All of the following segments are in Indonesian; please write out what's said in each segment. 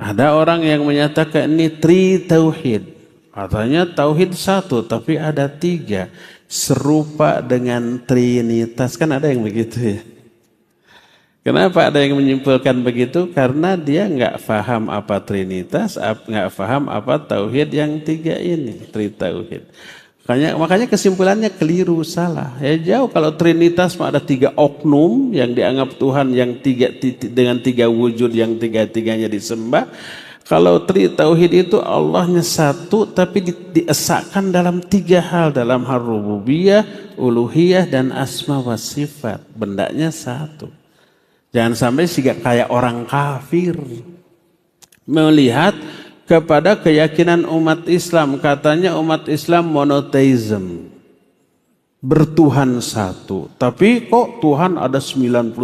Ada orang yang menyatakan ini tauhid. Katanya tauhid satu, tapi ada tiga. Serupa dengan trinitas. Kan ada yang begitu ya. Kenapa ada yang menyimpulkan begitu? Karena dia nggak paham apa trinitas, nggak paham apa tauhid yang tiga ini. Tauhid. Makanya kesimpulannya keliru, salah. Ya jauh kalau trinitas ada tiga oknum yang dianggap Tuhan yang dengan tiga wujud yang tiga-tiganya disembah. Kalau tauhid itu Allahnya satu tapi diesakan dalam tiga hal, dalam hal rububiyah, uluhiyah dan asma wa sifat. Bendanya satu. Jangan sampai kayak orang kafir melihat kepada keyakinan umat Islam. Katanya umat Islam monoteism, bertuhan satu. Tapi kok Tuhan ada 99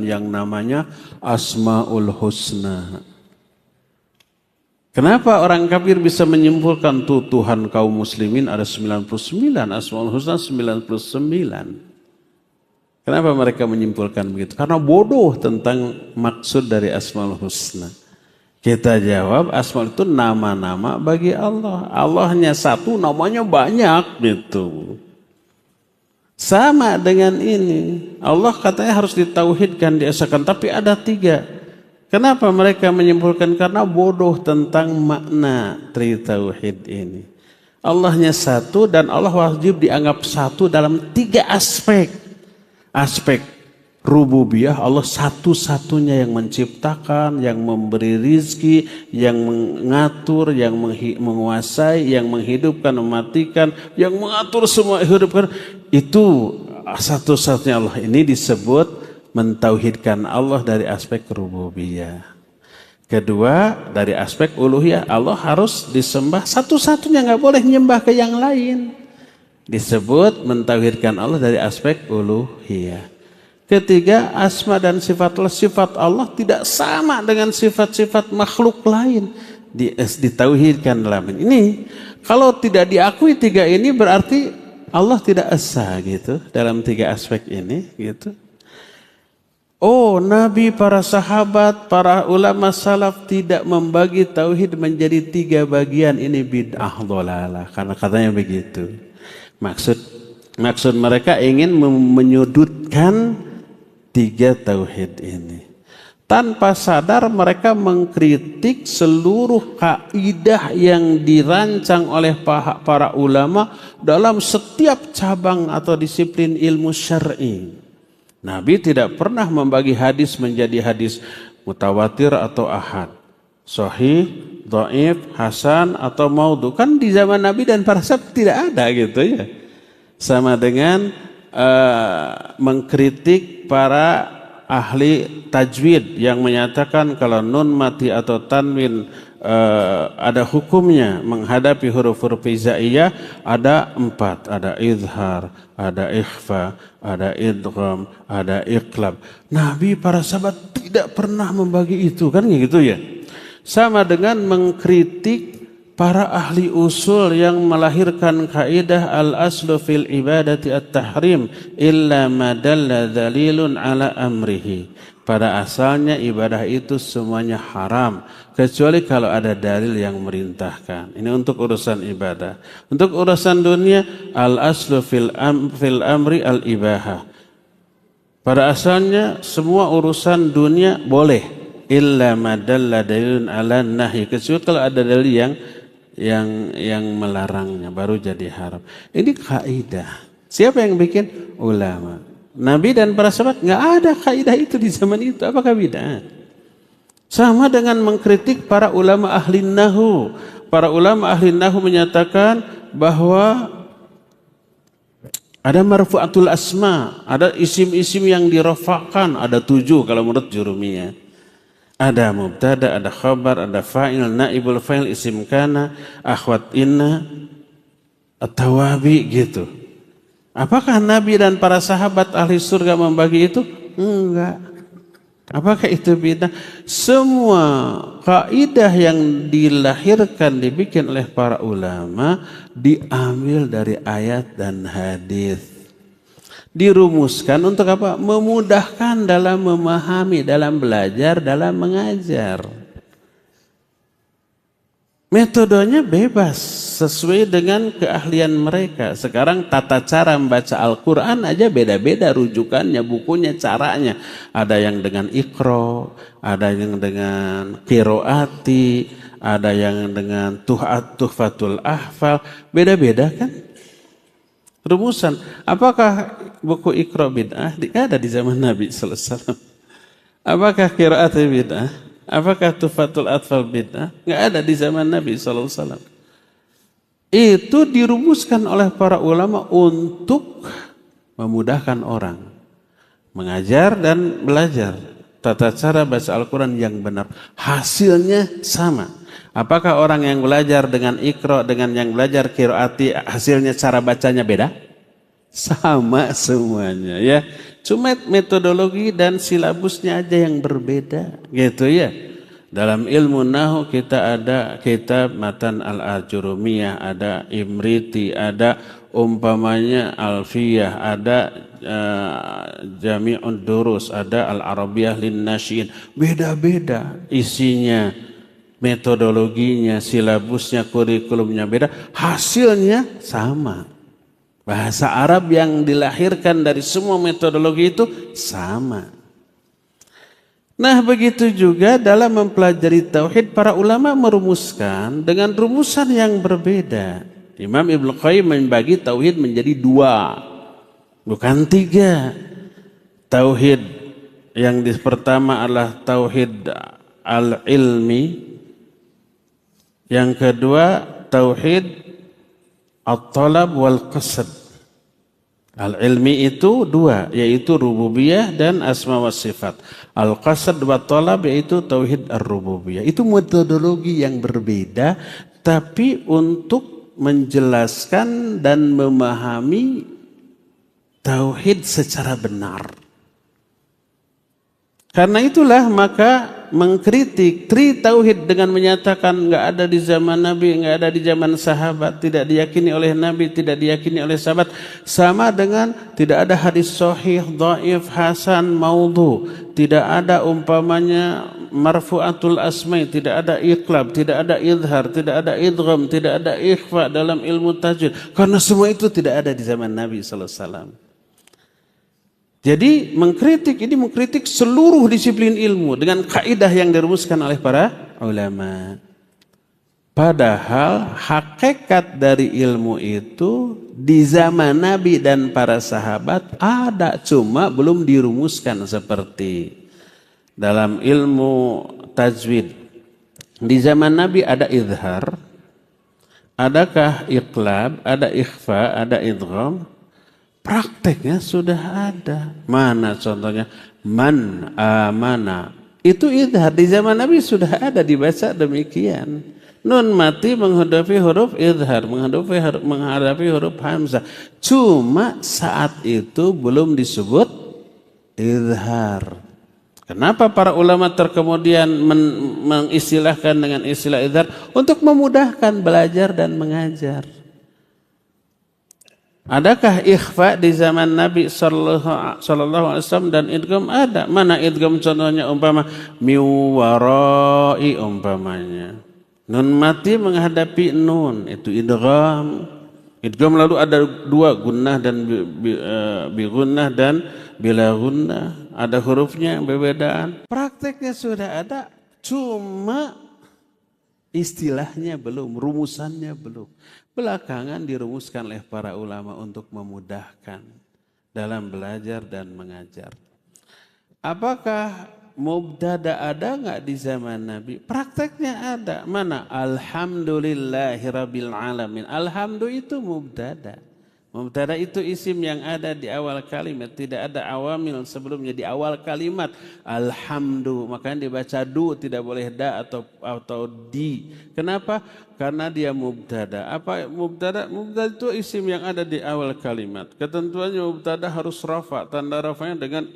yang namanya Asmaul Husna. Kenapa orang kafir bisa menyimpulkan tuh Tuhan kaum muslimin ada 99, Asmaul Husna 99? Kenapa mereka menyimpulkan begitu? Karena bodoh tentang maksud dari Asmaul Husna. Kita jawab, asma itu nama-nama bagi Allah. Allahnya satu, namanya banyak gitu. Sama dengan ini. Allah katanya harus ditauhidkan, diesakan. Tapi ada tiga. Kenapa mereka menyimpulkan? Karena bodoh tentang makna tauhid ini. Allahnya satu dan Allah wajib dianggap satu dalam tiga aspek. Aspek rububiyah, Allah satu-satunya yang menciptakan, yang memberi rizki, yang mengatur, yang menguasai, yang menghidupkan, mematikan, yang mengatur semua hidupkan. Itu satu-satunya Allah. Ini disebut mentauhidkan Allah dari aspek rububiyah. Kedua, dari aspek uluhiyah, Allah harus disembah satu-satunya, nggak boleh nyembah ke yang lain. Disebut mentauhidkan Allah dari aspek uluhiyah. Ketiga, asma dan sifat Allah tidak sama dengan sifat-sifat makhluk lain. Ditauhidkan dalam ini. Kalau tidak diakui tiga ini berarti Allah tidak esa gitu dalam tiga aspek ini gitu. Oh, Nabi, para sahabat, para ulama salaf tidak membagi tauhid menjadi tiga bagian. Ini bid'ah dhalalah, karena katanya begitu. Maksud mereka ingin menyudutkan tiga tauhid ini. Tanpa sadar mereka mengkritik seluruh kaidah yang dirancang oleh para ulama dalam setiap cabang atau disiplin ilmu syar'i. Nabi tidak pernah membagi hadis menjadi hadis mutawatir atau ahad, sahih, dhaif, hasan atau maudhu. Kan di zaman Nabi dan para sahabat tidak ada gitu ya. Sama dengan mengkritik para ahli tajwid yang menyatakan kalau nun mati atau tanwin ada hukumnya menghadapi huruf-huruf hijaiyah ada 4, ada izhar, ada ikhfa, ada idgham, ada iqlab. Nabi, para sahabat tidak pernah membagi itu, kan gitu ya. Sama dengan mengkritik para ahli usul yang melahirkan kaidah al-aslu fil ibadati at-tahrim illa ma dalla dalilun ala amrihi. Pada asalnya ibadah itu semuanya haram kecuali kalau ada dalil yang merintahkan. Ini untuk urusan ibadah. Untuk urusan dunia al-aslu fil amri al-ibahah. Pada asalnya semua urusan dunia boleh illa ma dalla dalilun ala nahi, kecuali kalau ada dalil yang melarangnya baru jadi haram. Ini kaidah. Siapa yang bikin? Ulama. Nabi dan para sahabat nggak ada kaidah itu di zaman itu. Apakah bid'ah? Sama dengan mengkritik para ulama ahli nahu. Para ulama ahli nahu menyatakan bahwa ada marfu'atul asma, ada isim-isim yang dirafa'kan, ada 7 kalau menurut Jurumiyah. Ada mubtada, ada khabar, ada fa'il, naibul fa'il, isim kana, akhwat inna, at-tawabi gitu. Apakah Nabi dan para sahabat ahli surga membagi itu? Enggak. Apakah itu bid'ah? Semua kaidah yang dilahirkan, dibikin oleh para ulama diambil dari ayat dan hadis. Dirumuskan untuk apa? Memudahkan dalam memahami, dalam belajar, dalam mengajar. Metodenya bebas sesuai dengan keahlian mereka. Sekarang tata cara membaca Al-Quran aja beda-beda rujukannya, bukunya, caranya. Ada yang dengan Iqra, ada yang dengan Qiraati, ada yang dengan Tuhfatul Ahfal. Beda-beda kan? Rumusan. Apakah buku Iqra bid'ah? Ada di zaman Nabi sallallahu alaihi wasallam. Apakah Qiraati bid'ah? Apakah Tuhfatul Atfal bid'ah? Nggak ada di zaman Nabi SAW. Itu dirumuskan oleh para ulama untuk memudahkan orang mengajar dan belajar tata cara baca Al-Quran yang benar. Hasilnya sama. Apakah orang yang belajar dengan Iqra dengan yang belajar Qiraati hasilnya cara bacanya beda? Sama semuanya ya. Cuma metodologi dan silabusnya aja yang berbeda gitu ya. Dalam ilmu nahwu kita ada kitab Matan al-Ajurumiyah, ada Imriti, ada umpamanya Alfiyah, ada Jami'ud Durus, ada Al-Arabiyah lin-Nasyin. Beda-beda isinya, metodologinya, silabusnya, kurikulumnya beda, hasilnya sama. Bahasa Arab yang dilahirkan dari semua metodologi itu sama. Nah begitu juga dalam mempelajari tauhid para ulama merumuskan dengan rumusan yang berbeda. Imam Ibnu Qayyim membagi tauhid menjadi 2, bukan 3. Tauhid yang pertama adalah tauhid al-ilmi, yang kedua tauhid at-talab wal qasd. Al-ilmi itu 2, yaitu rububiyah dan asma wa sifat. Al-qasd wa talab yaitu tauhid ar-rububiyah. Itu metodologi yang berbeda, tapi untuk menjelaskan dan memahami tauhid secara benar. Karena itulah maka mengkritik tri tauhid dengan menyatakan nggak ada di zaman Nabi, nggak ada di zaman sahabat, tidak diyakini oleh Nabi, tidak diyakini oleh sahabat, sama dengan tidak ada hadis sahih, dhaif, hasan, maudhu, tidak ada umpamanya marfu'atul asma'i, tidak ada iqlab, tidak ada idhar, tidak ada idgham, tidak ada ikhfa dalam ilmu tajwid. Karena semua itu tidak ada di zaman Nabi sallallahu alaihi wasallam. Jadi mengkritik seluruh disiplin ilmu dengan kaidah yang dirumuskan oleh para ulama. Padahal hakikat dari ilmu itu di zaman Nabi dan para sahabat ada, cuma belum dirumuskan seperti dalam ilmu tajwid. Di zaman Nabi ada izhar, adakah iqlab, ada ikhfa, ada idgham. Prakteknya sudah ada. Mana contohnya? Man amana. Itu idhar di zaman Nabi sudah ada, dibaca demikian. Nun mati menghadapi huruf idhar, menghadapi huruf hamzah. Cuma saat itu belum disebut idhar. Kenapa para ulama terkemudian mengistilahkan dengan istilah idhar? Untuk memudahkan belajar dan mengajar. Adakah ikhfa di zaman Nabi sallallahu alaihi wasallam dan idgham? Ada. Mana idgham contohnya? Umpama miwarai umpamanya. Nun mati menghadapi nun, itu idgham. Idgham lalu ada 2, gunnah dan bi gunnah dan bila gunnah. Ada hurufnya yang berbedaan. Prakteknya sudah ada, cuma istilahnya belum, rumusannya belum. Belakangan dirumuskan oleh para ulama untuk memudahkan dalam belajar dan mengajar. Apakah mubtada ada nggak di zaman Nabi? Prakteknya ada. Mana? Alhamdulillahirabbil alamin. Alhamdulillah itu mubtada. Mubtada itu isim yang ada di awal kalimat, tidak ada awamil sebelumnya di awal kalimat. Alhamdulillah, makanya dibaca du, tidak boleh da atau di. Kenapa? Karena dia mubtada. Apa mubtada? Mubtada itu isim yang ada di awal kalimat. Ketentuannya mubtada harus rafa, tanda rafanya dengan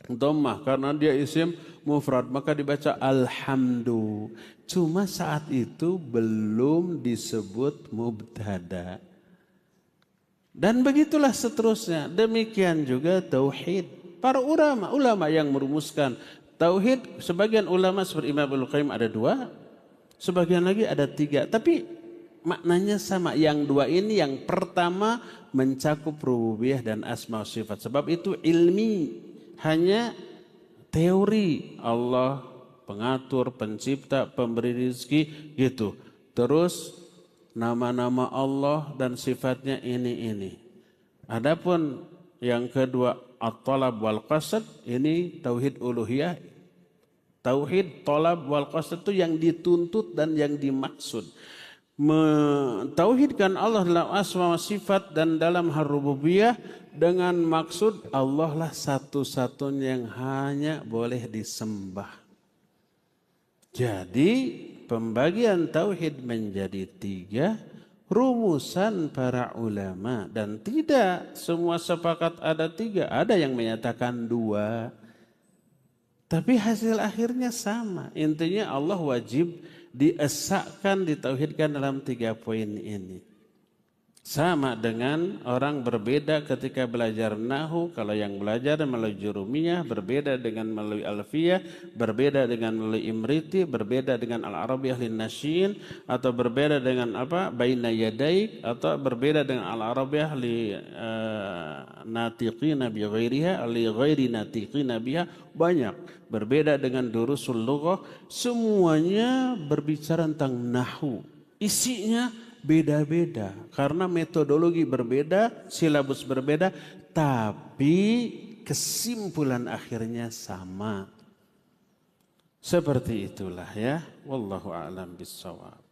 dhammah karena dia isim mufrad, maka dibaca alhamdulillah. Cuma saat itu belum disebut mubtada. Dan begitulah seterusnya. Demikian juga tauhid. Para ulama yang merumuskan tauhid, sebagian ulama seperti Imam Ibnu Qayyim ada 2, Sebagian lagi ada 3, tapi maknanya sama. Yang 2 ini, yang pertama mencakup rububiyah dan asma wa sifat. Sebab itu ilmi, hanya teori. Allah pengatur, pencipta, pemberi rezeki gitu. Terus nama-nama Allah dan sifatnya ini. Adapun yang kedua at-talab wal qasad, ini tauhid uluhiyah. Tauhid talab wal qasad itu yang dituntut dan yang dimaksud. Mentauhidkan Allah dalam asma wa sifat dan dalam hal rububiyah dengan maksud Allah lah satu-satunya yang hanya boleh disembah. Jadi pembagian tauhid menjadi 3, rumusan para ulama, dan tidak semua sepakat ada 3, ada yang menyatakan 2. Tapi hasil akhirnya sama. Intinya Allah wajib diesakkan, ditauhidkan dalam 3 poin ini. Sama dengan orang berbeda ketika belajar nahu. Kalau yang belajar melalui jurumiyah berbeda dengan melalui alfiyah, berbeda dengan melalui imriti, berbeda dengan al-arabiyah linnasyin, atau berbeda dengan baina yadaik, atau berbeda dengan al-arabiyah li natiqina bi ghairiha, li ghairi natiqina biha. Banyak berbeda dengan durusul lughah. Semuanya berbicara tentang nahu. Isinya beda-beda karena metodologi berbeda, silabus berbeda, tapi kesimpulan akhirnya sama. Seperti itulah ya. Wallahu a'lam bishawab.